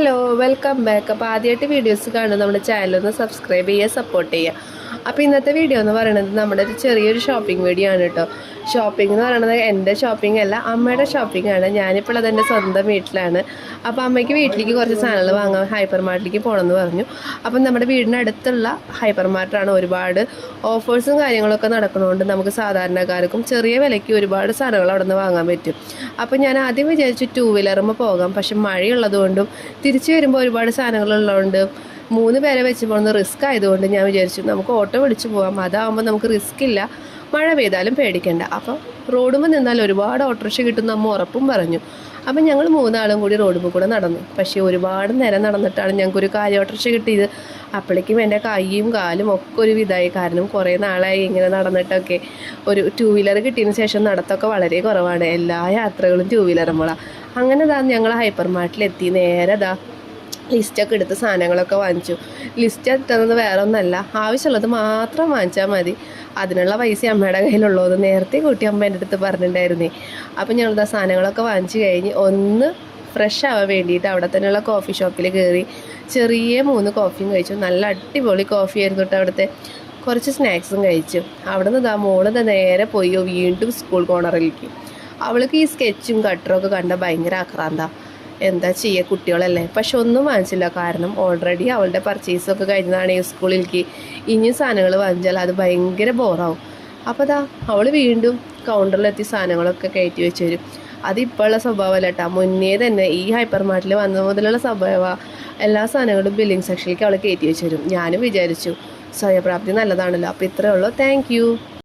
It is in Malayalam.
Hello welcome back. അപ്പോൾ ആദ്യമായിട്ട് വീഡിയോസ് കാണുന്ന നമ്മുടെ ചാനലൊന്ന് സബ്സ്ക്രൈബ് ചെയ്യുക, സപ്പോർട്ട് ചെയ്യുക. അപ്പോൾ ഇന്നത്തെ വീഡിയോ എന്ന് പറയുന്നത് നമ്മുടെ ഒരു ചെറിയൊരു ഷോപ്പിംഗ് വീഡിയോ ആണ് കേട്ടോ. ഷോപ്പിംഗ് എന്ന് പറയുന്നത് എൻ്റെ ഷോപ്പിംഗ് അല്ല, അമ്മയുടെ ഷോപ്പിംഗ് ആണ്. ഞാനിപ്പോൾ അതെൻ്റെ സ്വന്തം വീട്ടിലാണ്. അപ്പോൾ അമ്മയ്ക്ക് വീട്ടിലേക്ക് കുറച്ച് സാധനങ്ങൾ വാങ്ങാൻ ഹൈപ്പർ മാർട്ടിലേക്ക് പോകണമെന്ന് പറഞ്ഞു. അപ്പം നമ്മുടെ വീടിനടുത്തുള്ള ഹൈപ്പർ മാർട്ടാണ്. ഒരുപാട് ഓഫേഴ്സും കാര്യങ്ങളൊക്കെ നടക്കുന്നതുകൊണ്ട് നമുക്ക് സാധാരണക്കാർക്കും ചെറിയ വിലയ്ക്ക് ഒരുപാട് സാധനങ്ങൾ അവിടെ നിന്ന് വാങ്ങാൻ പറ്റും. അപ്പോൾ ഞാൻ ആദ്യം വിചാരിച്ചു 2 വീലറുമ്പോൾ പോകാം, പക്ഷെ മഴയുള്ളതുകൊണ്ടും തിരിച്ചു വരുമ്പോൾ ഒരുപാട് സാധനങ്ങളുള്ളതുകൊണ്ട് 3 പേരെ വെച്ച് പോകുന്ന റിസ്ക് ആയതുകൊണ്ട് ഞാൻ വിചാരിച്ചു നമുക്ക് ഓട്ടോ വിളിച്ച് പോകാം. അതാകുമ്പോൾ നമുക്ക് റിസ്ക് ഇല്ല, മഴ പെയ്താലും പേടിക്കണ്ട. അപ്പോൾ റോഡുമ്പോൾ നിന്നാൽ ഒരുപാട് ഓട്ടോറിക്ഷ കിട്ടുന്ന അമ്മ ഉറപ്പും പറഞ്ഞു. അപ്പം ഞങ്ങൾ 3 ആളും കൂടി റോഡുമ്പോൾ കൂടെ നടന്നു. പക്ഷേ ഒരുപാട് നേരം നടന്നിട്ടാണ് ഞങ്ങൾക്കൊരു കാലി ഓട്ടോറിക്ഷ കിട്ടിയത്. അപ്പോഴേക്കും എൻ്റെ കൈയും കാലും ഒക്കെ ഒരു വിധമായി. കാരണം കുറേ നാളായി ഇങ്ങനെ നടന്നിട്ടൊക്കെ. ഒരു 2 വീലർ കിട്ടിയതിന് ശേഷം നടത്തൊക്കെ വളരെ കുറവാണ്. എല്ലാ യാത്രകളും 2 വീലറുമ്പോഴാണ്. അങ്ങനെ ഞങ്ങൾ ഹൈപ്പർ മാർട്ടിലെത്തി. നേരെ ലിസ്റ്റൊക്കെ എടുത്ത് സാധനങ്ങളൊക്കെ വാങ്ങിച്ചു. ലിസ്റ്റ് എത്തുന്നത് വേറെ ഒന്നല്ല, ആവശ്യമുള്ളത് മാത്രം വാങ്ങിച്ചാൽ മതി. അതിനുള്ള പൈസ അമ്മയുടെ കയ്യിലുള്ളത് നേരത്തെ കൂട്ടി അമ്മ എൻ്റെ അടുത്ത് പറഞ്ഞിട്ടുണ്ടായിരുന്നേ. അപ്പം ഞങ്ങൾ സാധനങ്ങളൊക്കെ വാങ്ങിച്ച് കഴിഞ്ഞ് ഒന്ന് ഫ്രഷ് ആവാൻ വേണ്ടിയിട്ട് അവിടെ തന്നെയുള്ള കോഫി ഷോപ്പിൽ കയറി ചെറിയ 3 കോഫിയും കഴിച്ചു. നല്ല അടിപൊളി കോഫി ആയിരുന്നു കേട്ടോ അവിടുത്തെ. കുറച്ച് സ്നാക്സും കഴിച്ചു. അവിടെ നിന്ന് മോള് നേരെ പോയി വീണ്ടും സ്കൂൾ കോർണറിലേക്ക്. അവൾക്ക് ഈ സ്കെച്ചും കട്ടറും ഒക്കെ കണ്ട ഭയങ്കര ആക്രാന്ത. എന്താ ചെയ്യുക, കുട്ടികളല്ലേ. പക്ഷെ ഒന്നും വാങ്ങിച്ചില്ല, കാരണം ഓൾറെഡി അവളുടെ പർച്ചേസൊക്കെ കഴിഞ്ഞതാണ് ഈ സ്കൂളിലേക്ക്. ഇനിയും സാധനങ്ങൾ വാങ്ങിച്ചാൽ അത് ഭയങ്കര ബോറാവും. അപ്പോൾ അവൾ വീണ്ടും കൗണ്ടറിലെത്തി സാധനങ്ങളൊക്കെ കയറ്റി വെച്ച് വരും. അതിപ്പോൾ ഉള്ള സ്വഭാവമല്ല കേട്ടോ, മുന്നേ തന്നെ ഈ ഹൈപ്പർ മാർട്ടിൽ വന്ന മുതലുള്ള സ്വഭാവമാണ്. എല്ലാ സാധനങ്ങളും ബില്ലിംഗ് സെക്ഷനിലേക്ക് അവൾ കയറ്റി വെച്ച് വരും. ഞാനും വിചാരിച്ചു സ്വയംപ്രാപ്തി നല്ലതാണല്ലോ. അപ്പോൾ ഇത്രയേ ഉള്ളൂ. താങ്ക്